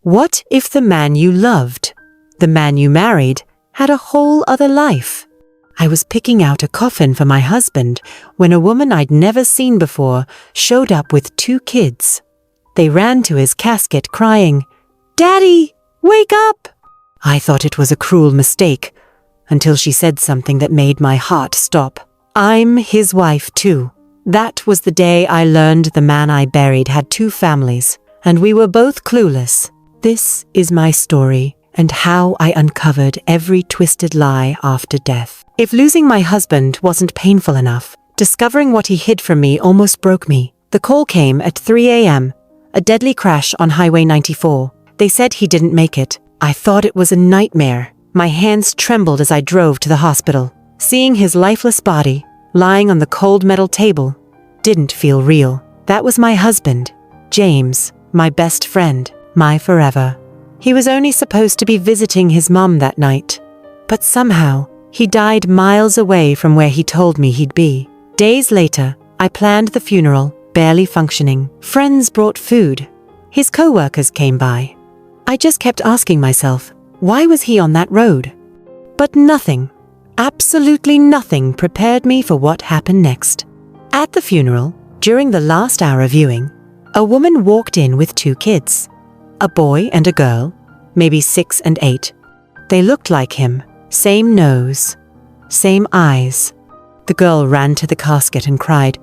What if the man you loved, the man you married, had a whole other life? I was picking out a coffin for my husband when a woman I'd never seen before showed up with 2 kids. They ran to his casket crying, "Daddy, wake up!" I thought it was a cruel mistake until she said something that made my heart stop. I'm his wife too. That was the day I learned the man I buried had 2 families, and we were both clueless. This is my story and how I uncovered every twisted lie after death. If losing my husband wasn't painful enough, discovering what he hid from me almost broke me. The call came at 3 a.m., a deadly crash on Highway 94. They said he didn't make it. I thought it was a nightmare. My hands trembled as I drove to the hospital. Seeing his lifeless body, lying on the cold metal table, didn't feel real. That was my husband, James, my best friend, my forever. He was only supposed to be visiting his mom that night. But somehow, he died miles away from where he told me he'd be. Days later, I planned the funeral, barely functioning. Friends brought food. His co-workers came by. I just kept asking myself, why was he on that road? But nothing, absolutely nothing prepared me for what happened next. At the funeral, during the last hour viewing, a woman walked in with 2 kids. A boy and a girl, maybe 6 and 8. They looked like him, same nose, same eyes. The girl ran to the casket and cried,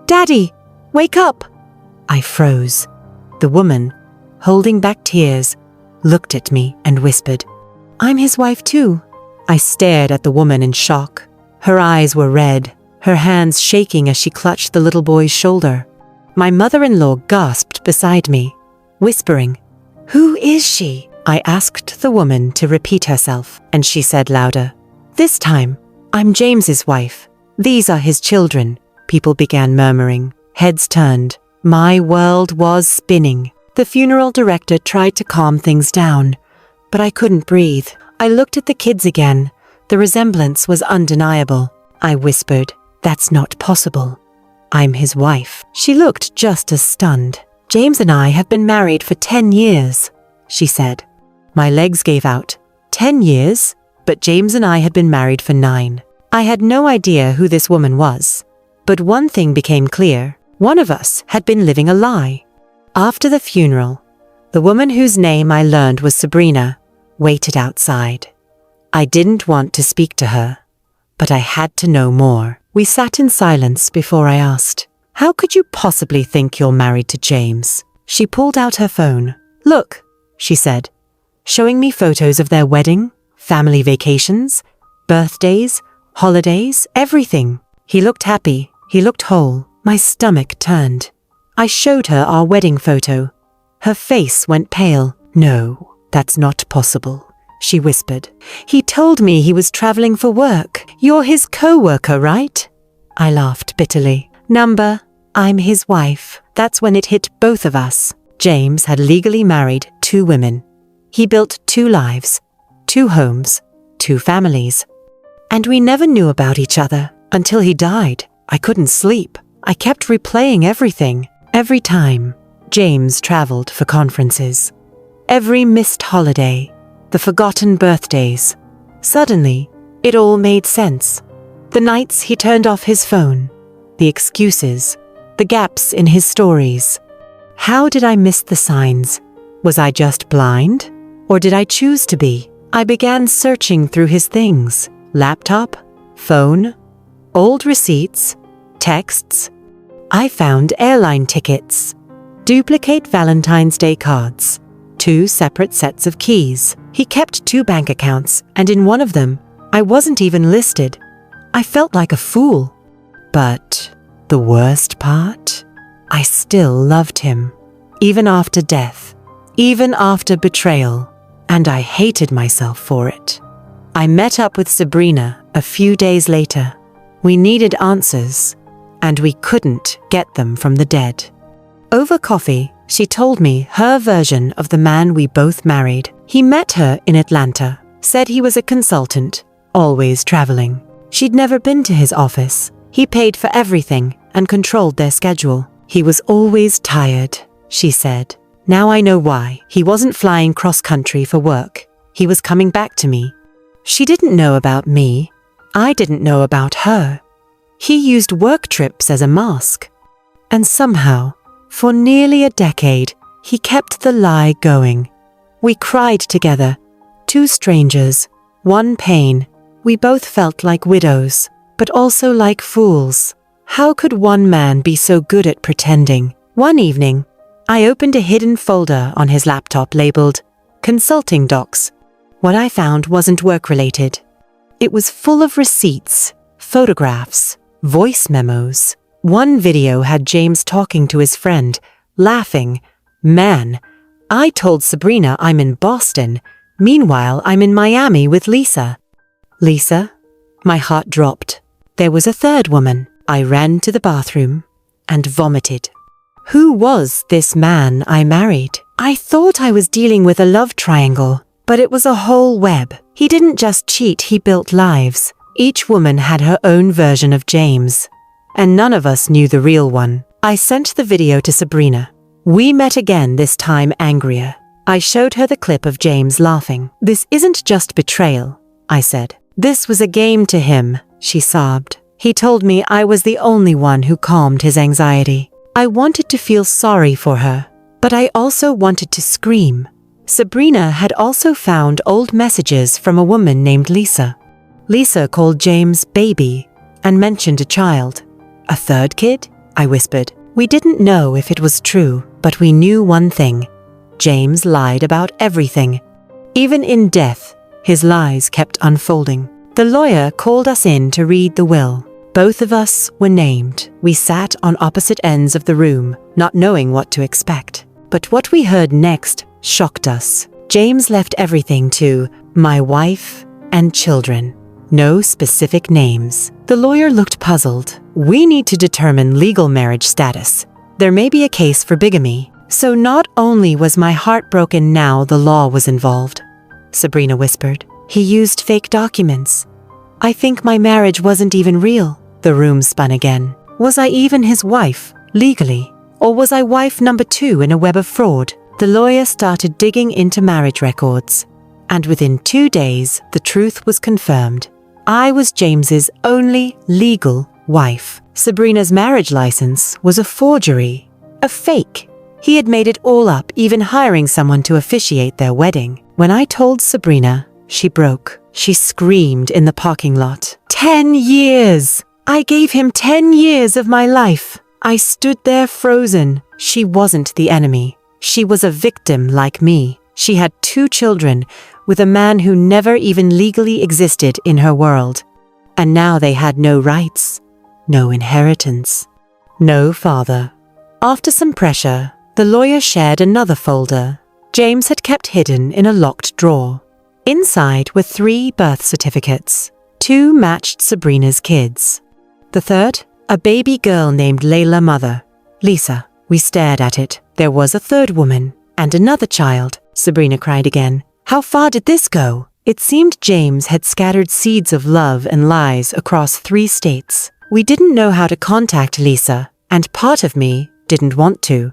"Daddy, wake up!" I froze. The woman, holding back tears, looked at me and whispered, "I'm his wife too." I stared at the woman in shock. Her eyes were red, her hands shaking as she clutched the little boy's shoulder. My mother-in-law gasped beside me, whispering, "Who is she?" I asked the woman to repeat herself, and she said louder, "This time, I'm James's wife. These are his children." People began murmuring. Heads turned. My world was spinning. The funeral director tried to calm things down, but I couldn't breathe. I looked at the kids again. The resemblance was undeniable. I whispered, "That's not possible. I'm his wife." She looked just as stunned. "James and I have been married for 10 years, she said. My legs gave out. 10 years? But James and I had been married for 9. I had no idea who this woman was. But one thing became clear. One of us had been living a lie. After the funeral, the woman whose name I learned was Sabrina waited outside. I didn't want to speak to her, but I had to know more. We sat in silence before I asked, "How could you possibly think you're married to James?" She pulled out her phone. "Look," she said, showing me photos of their wedding, family vacations, birthdays, holidays, everything. He looked happy. He looked whole. My stomach turned. I showed her our wedding photo. Her face went pale. "No, that's not possible," she whispered. "He told me he was traveling for work. You're his co-worker, right?" I laughed bitterly. "Number, I'm his wife." That's when it hit both of us. James had legally married 2 women. He built 2 lives, 2 homes, 2 families. And we never knew about each other until he died. I couldn't sleep. I kept replaying everything. Every time James traveled for conferences. Every missed holiday. The forgotten birthdays. Suddenly, it all made sense. The nights he turned off his phone. The excuses. The gaps in his stories. How did I miss the signs? Was I just blind? Or did I choose to be? I began searching through his things. Laptop, phone, old receipts, texts. I found airline tickets, duplicate Valentine's Day cards, 2 separate sets of keys. He kept 2 bank accounts, and in one of them, I wasn't even listed. I felt like a fool. But the worst part? I still loved him, even after death, even after betrayal, and I hated myself for it. I met up with Sabrina a few days later. We needed answers, and we couldn't get them from the dead. Over coffee, she told me her version of the man we both married. He met her in Atlanta, said he was a consultant, always traveling. She'd never been to his office. He paid for everything and controlled their schedule. He was always tired, she said. Now I know why. He wasn't flying cross-country for work. He was coming back to me. She didn't know about me. I didn't know about her. He used work trips as a mask. And somehow, for nearly a decade, he kept the lie going. We cried together. Two strangers, one pain. We both felt like widows, but also like fools. How could one man be so good at pretending? One evening, I opened a hidden folder on his laptop labeled Consulting Docs. What I found wasn't work-related. It was full of receipts, photographs, voice memos. One video had James talking to his friend, laughing. Man, I told Sabrina I'm in Boston. Meanwhile, I'm in Miami with Lisa. Lisa? My heart dropped. There was a third woman. I ran to the bathroom and vomited. Who was this man I married? I thought I was dealing with a love triangle, but it was a whole web. He didn't just cheat, he built lives. Each woman had her own version of James, and none of us knew the real one. I sent the video to Sabrina. We met again, this time angrier. I showed her the clip of James laughing. This isn't just betrayal, I said. This was a game to him, she sobbed. He told me I was the only one who calmed his anxiety. I wanted to feel sorry for her, but I also wanted to scream. Sabrina had also found old messages from a woman named Lisa. Lisa called James baby and mentioned a child. A third kid? I whispered. We didn't know if it was true, but we knew one thing. James lied about everything. Even in death, his lies kept unfolding. The lawyer called us in to read the will. Both of us were named. We sat on opposite ends of the room, not knowing what to expect. But what we heard next shocked us. James left everything to my wife and children. No specific names. The lawyer looked puzzled. We need to determine legal marriage status. There may be a case for bigamy. So not only was my heart broken, now the law was involved. Sabrina whispered. He used fake documents. I think my marriage wasn't even real. The room spun again. Was I even his wife, legally? Or was I wife number 2 in a web of fraud? The lawyer started digging into marriage records. And within 2 days, the truth was confirmed. I was James's only legal wife. Sabrina's marriage license was a forgery, a fake. He had made it all up, even hiring someone to officiate their wedding. When I told Sabrina, she broke. She screamed in the parking lot. 10 years! I gave him 10 years of my life. I stood there frozen. She wasn't the enemy. She was a victim like me. She had 2 children with a man who never even legally existed in her world. And now they had no rights, no inheritance, no father. After some pressure, the lawyer shared another folder James had kept hidden in a locked drawer. Inside were 3 birth certificates. 2 matched Sabrina's kids. The third, a baby girl named Layla Mother, Lisa. We stared at it. There was a third woman and another child. Sabrina cried again. How far did this go? It seemed James had scattered seeds of love and lies across 3 states. We didn't know how to contact Lisa, and part of me didn't want to.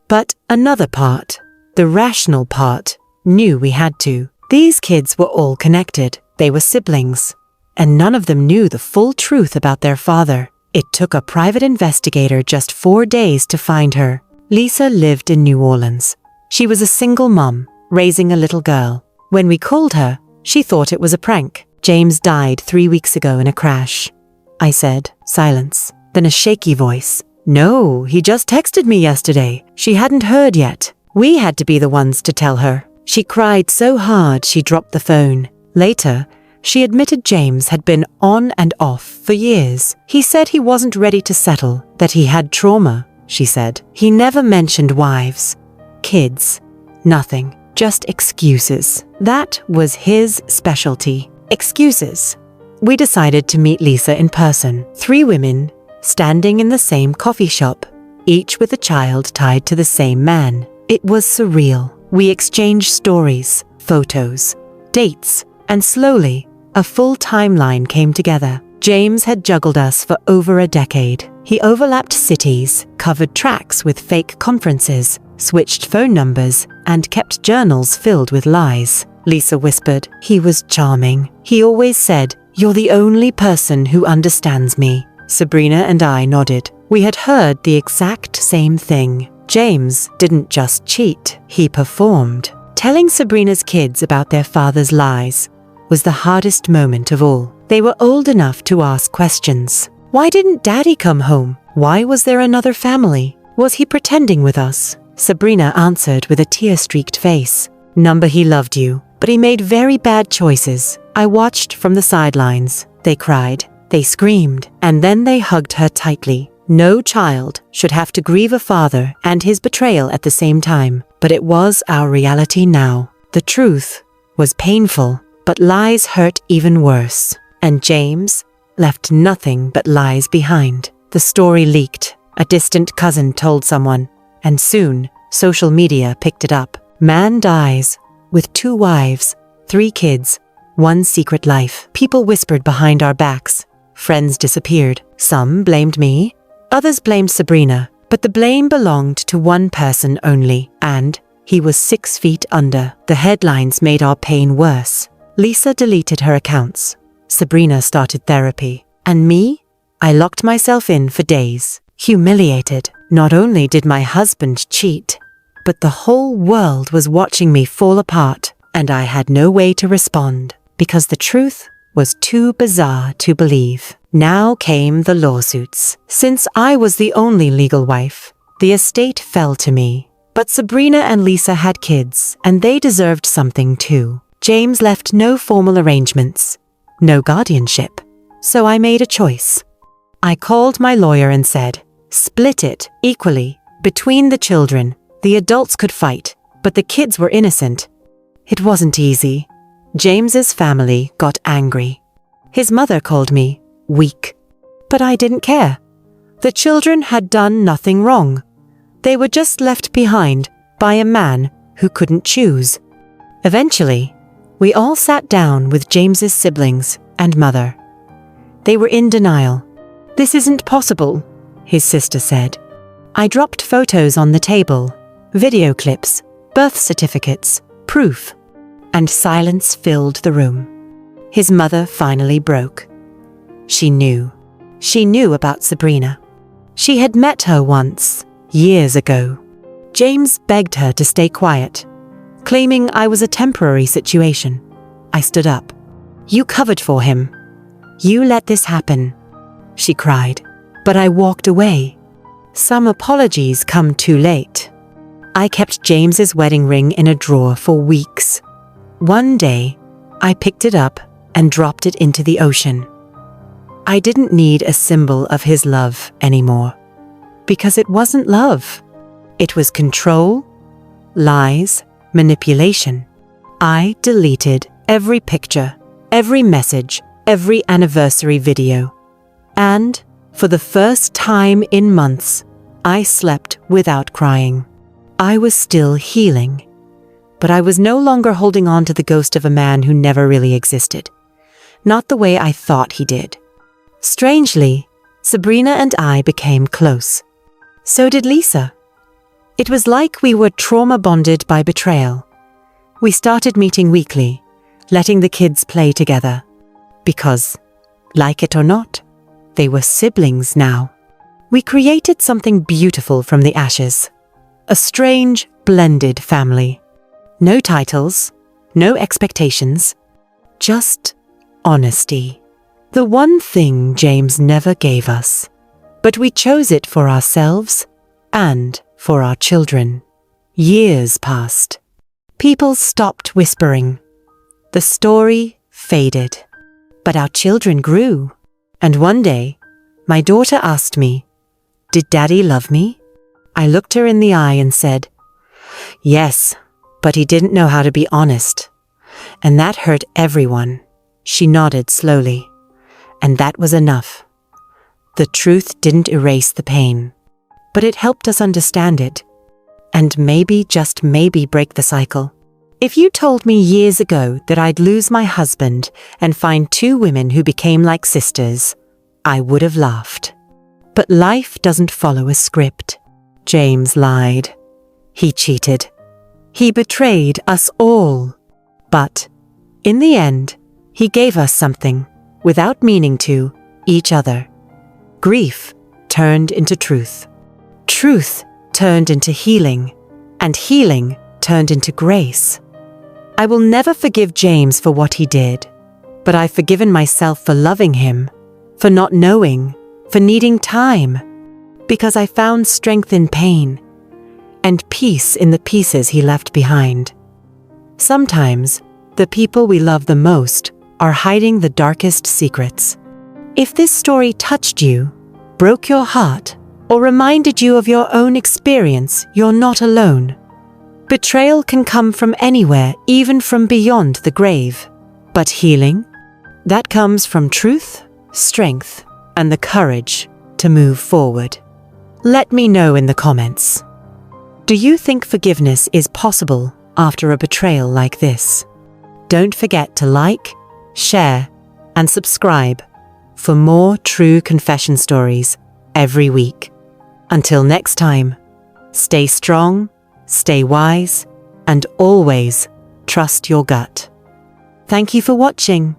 But another part, the rational part, knew we had to. These kids were all connected. They were siblings. And none of them knew the full truth about their father. It took a private investigator just 4 days to find her. Lisa lived in New Orleans. She was a single mom, raising a little girl. When we called her, she thought it was a prank. James died 3 weeks ago in a crash. I said. Silence. Then a shaky voice. No, he just texted me yesterday. She hadn't heard yet. We had to be the ones to tell her. She cried so hard she dropped the phone. Later, she admitted James had been on and off for years. He said he wasn't ready to settle, that he had trauma, she said. He never mentioned wives, kids, nothing, just excuses. That was his specialty. Excuses. We decided to meet Lisa in person. 3 women, standing in the same coffee shop, each with a child tied to the same man. It was surreal. We exchanged stories, photos, dates, and slowly, a full timeline came together. James had juggled us for over a decade. He overlapped cities, covered tracks with fake conferences, switched phone numbers, and kept journals filled with lies. Lisa whispered, "He was charming. He always said, 'You're the only person who understands me.'" Sabrina and I nodded. We had heard the exact same thing. James didn't just cheat, he performed. Telling Sabrina's kids about their father's lies was the hardest moment of all. They were old enough to ask questions. Why didn't Daddy come home? Why was there another family? Was he pretending with us? Sabrina answered with a tear-streaked face. "Number, he loved you, but he made very bad choices. I watched from the sidelines." They cried, they screamed, and then they hugged her tightly. No child should have to grieve a father and his betrayal at the same time, but it was our reality now. The truth was painful, but lies hurt even worse. And James left nothing but lies behind. The story leaked. A distant cousin told someone, and soon social media picked it up. Man dies with 2 wives, 3 kids, 1 secret life. People whispered behind our backs. Friends disappeared. Some blamed me, others blamed Sabrina, but the blame belonged to one person only, and he was 6 feet under. The headlines made our pain worse. Lisa deleted her accounts. Sabrina started therapy. And me? I locked myself in for days, humiliated. Not only did my husband cheat, but the whole world was watching me fall apart, and I had no way to respond, because the truth was too bizarre to believe. Now came the lawsuits. Since I was the only legal wife, the estate fell to me. But Sabrina and Lisa had kids, and they deserved something too. James left no formal arrangements, no guardianship. So I made a choice. I called my lawyer and said, "Split it equally between the children." The adults could fight, but the kids were innocent. It wasn't easy. James's family got angry. His mother called me weak, but I didn't care. The children had done nothing wrong. They were just left behind by a man who couldn't choose. Eventually, we all sat down with James's siblings and mother. They were in denial. "This isn't possible," his sister said. I dropped photos on the table, video clips, birth certificates, proof, and silence filled the room. His mother finally broke. She knew. She knew about Sabrina. She had met her once, years ago. James begged her to stay quiet, claiming I was a temporary situation. I stood up. "You covered for him. You let this happen," she cried. But I walked away. Some apologies come too late. I kept James's wedding ring in a drawer for weeks. One day, I picked it up and dropped it into the ocean. I didn't need a symbol of his love anymore, because it wasn't love. It was control, lies, manipulation. I deleted every picture, every message, every anniversary video. And, for the first time in months, I slept without crying. I was still healing, but I was no longer holding on to the ghost of a man who never really existed. Not the way I thought he did. Strangely, Sabrina and I became close. So did Lisa. It was like we were trauma-bonded by betrayal. We started meeting weekly, letting the kids play together. Because, like it or not, they were siblings now. We created something beautiful from the ashes. A strange, blended family. No titles, no expectations, just honesty. The one thing James never gave us. But we chose it for ourselves and for our children. Years passed. People stopped whispering. The story faded. But our children grew. And one day, my daughter asked me, "Did Daddy love me?" I looked her in the eye and said, "Yes, but he didn't know how to be honest. And that hurt everyone." She nodded slowly. And that was enough. The truth didn't erase the pain, but it helped us understand it. And maybe, just maybe, break the cycle. If you told me years ago that I'd lose my husband and find 2 women who became like sisters, I would have laughed. But life doesn't follow a script. James lied. He cheated. He betrayed us all. But, in the end, he gave us something, without meaning to, each other. Grief turned into truth. Truth turned into healing, and healing turned into grace. I will never forgive James for what he did, but I've forgiven myself for loving him, for not knowing, for needing time, because I found strength in pain and peace in the pieces he left behind. Sometimes, the people we love the most are hiding the darkest secrets. If this story touched you, broke your heart, or reminded you of your own experience, you're not alone. Betrayal can come from anywhere, even from beyond the grave. But healing? That comes from truth, strength, and the courage to move forward. Let me know in the comments. Do you think forgiveness is possible after a betrayal like this? Don't forget to like, share, and subscribe for more true confession stories every week. Until next time, stay strong, stay wise, and always trust your gut. Thank you for watching.